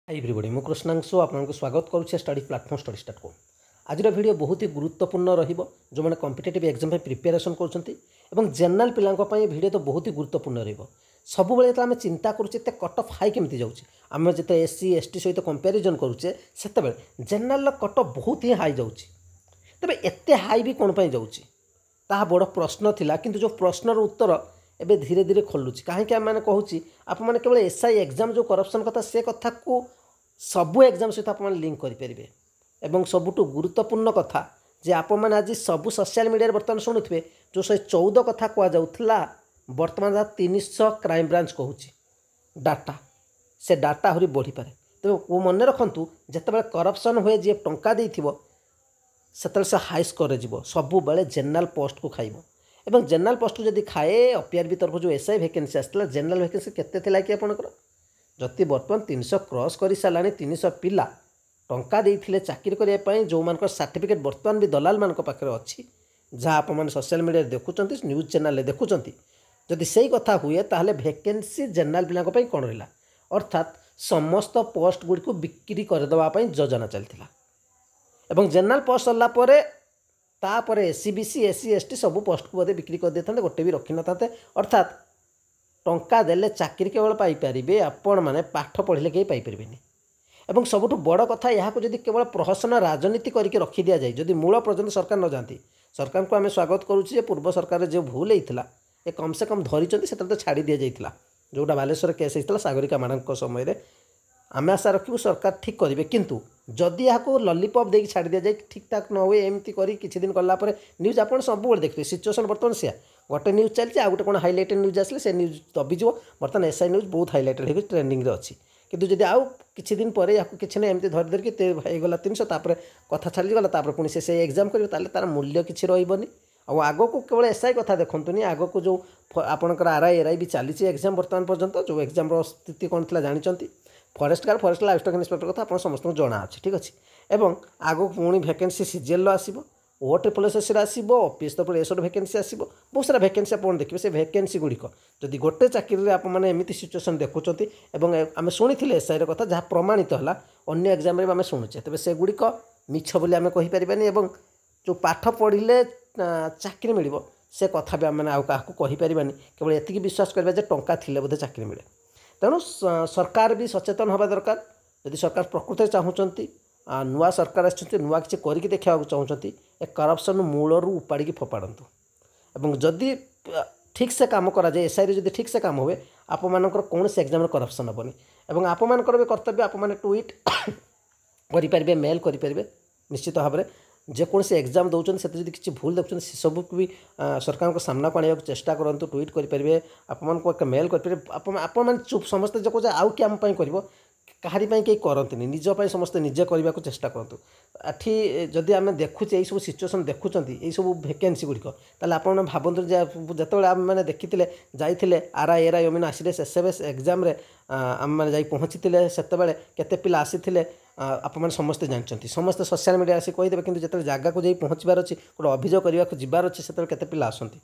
Hi everybody मु कृष्णांशु आपको स्वागत करुच्छे स्टडी प्लाटफॉर्म स्टडी स्टार्ट को आज वीडियो बहुत ही गुरुत्वपूर्ण रहिबो जो मैंने कॉम्पिटिटिव एग्जाम पे प्रिपरेशन करछंती एवं जनरल पिलांको पई वीडियो तो बहुत ही गुरुत्वपूर्ण रहिबो सब बेले आम चिंता करुचे ते कट ऑफ हाई केमती जाउची आम जिते एससी एसटी सहित कंपैरिजन करुचे सेते बेले जनरल कट ऑफ बहुत ही हाई जाउची तबे एते हाई भी कोन पई जाउची ताहा बड़ प्रश्न थिला किंतु जो प्रश्नर उत्तर एबे धीरे धीरे खोलुची कहीं आम मैंने कहूँ आप केवल एसआई एग्जाम जो करप्शन कथा से कथा को सबू एग्जाम सहित आप लिंक करेंगे एवं सबुठ गुरुत्वपूर्ण कथा जे आप आज सबू सोशल मीडिया बर्तमान शुणुवे जो 114 कथा कहुला बर्तमान 300 क्राइम ब्रांच कहूँ डाटा से डाटा आहरी बढ़ी पारे तेज वो मन रखु जिते करप्शन हुए जी टंका देथिबो सेतबेले से हाई स्कोर जीव सबु बेले जनरल पोस्ट को खाइबो एवं जनरल पोस्ट को जदि खाए ओपीआरबी तरफ जो एसआई वैकेंसी आसाला जनरल वैकेंसी केते थिला कि आपनकर जति बर्तमान 300 क्रॉस कर सारा 300 पिला टंका देइथिले चाकरी करिया पई जो मानकर सर्टिफिकेट बर्तमान भी दलाल मान पाखे अच्छी जहाँ आप सोशल मीडिया देखुंत न्यूज चैनल देखुंत जदि सही कथा हुए ताहले वैकेंसी जनरल पिला कौन रहा अर्थात समस्त पोस्ट गुड़ी को बिक्री करदेवाई योजना चलता एवं जनरल पोस्ट सरला तापर एससीबीसी एससी एसटी सब पोस्ट को बोधे बिक्री कर देते गोटे भी रखी न था अर्थात टंका देले चाकरी केवल पाइपर आपण मैंने पाठ पढ़ले कहीं पाइपर एवं सबुठ बड़ कथा यहाँ जदि केवल प्रहसन राजनीति करके रखी दि जाए जदि मूल पर्यंत सरकार न जाती सरकार को आम स्वागत करुचे पूर्व सरकार जो भूल होता ये कम से कम धरी से तो छाड़ी दि जाता जोटा बालेश्वर केस होता सागरिका मैडम समय आम आशा रखू सरकार ठीक करेंगे किंतु जदि यहाँ लॉलीपॉप देकी छाड़ी दि जाए ठीक ठाक न हुए एमती कर किसी दिन गलापर न्यूज आप सब देखते सिचुएसन बर्तमान से गोटे न्यूज चलती आ गोटे कौन हाइलाइटेड न्यूज आसे से न्यूज दबिज बर्तमान एसआई न्यूज बहुत हाइलाइटेड हो ट्रेंडिंग अच्छी किंतु जदि आउ किसी दिन पर या किसी ना एमती धरी धरिकी होगा 300 कथा छाड़गला एपुणी से एग्जाम करेंगे तार मूल्य किसी रही आग को केवल एसआई कथा देखुनी आग को जो आपंकर आरआई एरआई भी चली एग्जाम बर्तमान पर्यंत जो एग्जाम स्थिति कौन थी जानते forest guard forest life stock inspector कथा आप समस्त जना अच्छे ठीक अच्छे एवं आग पुणी वैकेंसी सीजीएल आसो ओ ट्रिपल एस आसो ऑफिस तरफ एसोर वैकेंसी आसो बहुत सारा वैकेंसी आप देखिए से वैकेंसी गुड़िक जदि गोटे चाकरी आपने एमती सिचुएसन देखुं आम शुणी एसआई कथा जहाँ प्रमाणित है अन्य एग्जाम आम शुणुचे तेज से गुड़िक मिछ बोली आम कहींपारे जो पाठ पढ़ले चाकरी मिल से कथा भी आम कहींपारे केवल एति विश्वास करवा टंका थी बोधे चाकरी मिले तेणु सरकार भी सचेतन हवा दरकार यदि सरकार प्रकृति चाहूँगी नुआ सरकार आछंती नुआ किसी करके देखा चाहूँगी ए करप्शन मूलरू उपाड़ी फोपाड़तु एवं जदि ठीक से काम करा जाए एसआई जदि ठीक से काम हुए आप मानकर कौन से एग्जाम करप्शन हेनी एवं आप मानकर भी कर्तव्य आप मैंने ट्वीट करेंगे मेल करेंगे निश्चित भाव में जेकोसी एग्जाम दौरान से किसी भूल देखते से सब भी सरकार को सामना को आने चेष्टा करूँ ट्वीट करेंगे आप मेल करेंगे चुप समस्ते जो कहे आउ क्या कर कहारी कहीं करते निजपाई समस्ते निजे करने को चेष्टा करूँ एटी जदि आम देखुचे सब सिचुएसन देखुं ये सब वैकेंसी गुड़िक आप भावतु जो आम मैंने देखी जाइए आरआई एरआई अमीन आसिले एसएमएस एग्जाम आम मैंने जा पहुँची से केते पिला आसी आप समस्ते जानते समस्ते सोशल मीडिया आसी कहीदेवे कि जो जगह को जाई पहुँचबार अच्छी गोटे अभियोग करने को जबार अच्छे से केते पिला आसती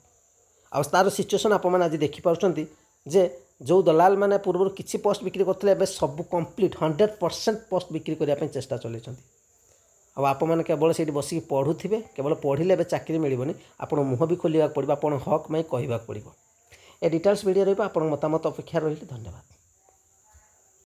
आ तार सिचुएसन आप आज देखिपुं जे जो दलाल मैंने पूर्व किसी पोस्ट बिक्री करते सब कंप्लीट 100% पोस्ट बिक्री करने चेष्टा चलती आप मैंने केवल से बसिक पढ़ुवे केवल पढ़ले चाकरी मिलनी आप मुँह भी खोल पड़ो आप हक में कहवाक पड़ो ए डिटेल्स वीडियो रहा आप मतामत अपेक्षा रही धन्यवाद।